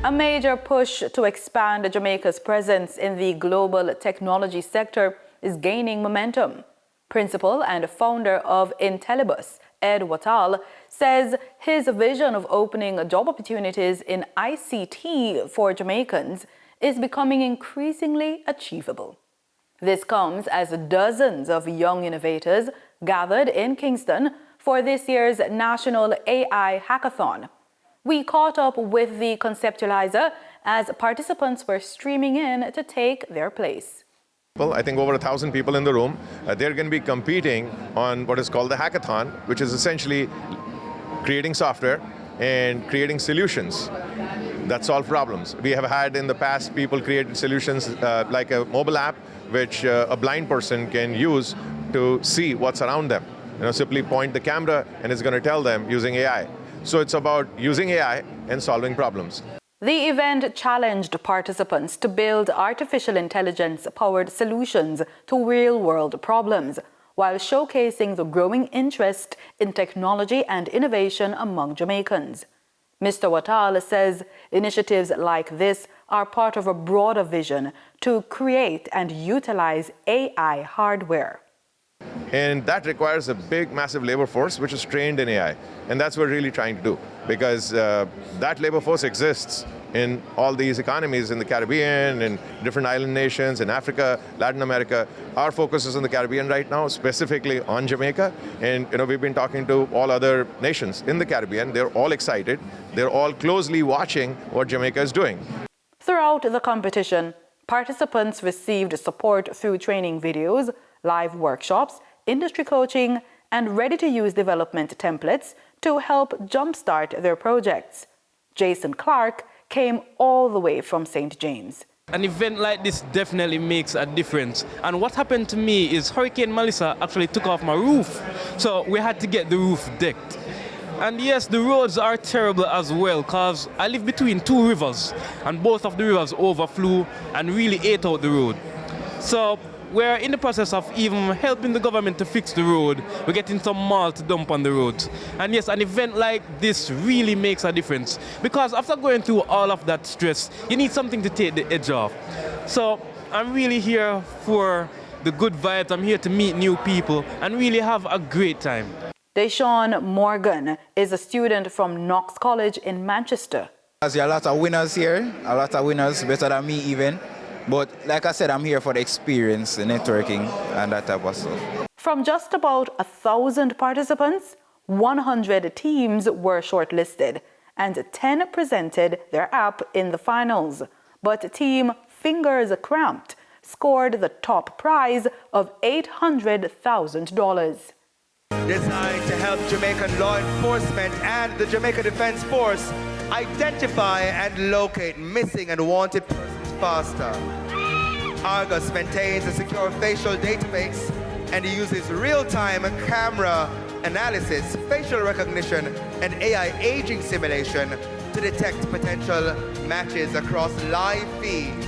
A major push to expand Jamaica's presence in the global technology sector is gaining momentum. Principal and founder of Intellibus, Ed Wattal, says his vision of opening job opportunities in ICT for Jamaicans is becoming increasingly achievable. This comes as dozens of young innovators gathered in Kingston for this year's National AI Hackathon. We caught up with the conceptualizer as participants were streaming in to take their place. Well, I think over 1,000 people in the room. They're going to be competing on what is called the hackathon, which is essentially creating software and creating solutions that solve problems. We have had in the past people create solutions like a mobile app, which a blind person can use to see what's around them. Simply point the camera and it's going to tell them using AI. So it's about using AI and solving problems. The event challenged participants to build artificial intelligence-powered solutions to real-world problems, while showcasing the growing interest in technology and innovation among Jamaicans. Mr. Wattal says initiatives like this are part of a broader vision to create and utilize AI hardware. And that requires a big, massive labor force which is trained in AI. And that's what we're really trying to do, because that labor force exists in all these economies in the Caribbean, in different island nations, in Africa, Latin America. Our focus is in the Caribbean right now, specifically on Jamaica. And we've been talking to all other nations in the Caribbean. They're all excited. They're all closely watching what Jamaica is doing. Throughout the competition, participants received support through training videos, live workshops, industry coaching, and ready-to-use development templates to help jumpstart their projects. Jason Clark came all the way from St. James. An event like this definitely makes a difference. And what happened to me is Hurricane Melissa actually took off my roof. So we had to get the roof decked. And yes, the roads are terrible as well, because I live between two rivers, and both of the rivers overflew and really ate out the road. So we're in the process of even helping the government to fix the road. We're getting some malt to dump on the road. And yes, an event like this really makes a difference, because after going through all of that stress, you need something to take the edge off. So I'm really here for the good vibes. I'm here to meet new people and really have a great time. Deshaun Morgan is a student from Knox College in Manchester. There's a lot of winners here, a lot of winners, better than me even. But like I said, I'm here for the experience, the networking, and that type of stuff. From just about 1,000 participants, 100 teams were shortlisted, and 10 presented their app in the finals. But Team Fingers Cramped scored the top prize of $800,000. Designed to help Jamaican law enforcement and the Jamaica Defense Force identify and locate missing and wanted persons faster. Argus maintains a secure facial database and uses real-time camera analysis, facial recognition, and AI aging simulation to detect potential matches across live feeds.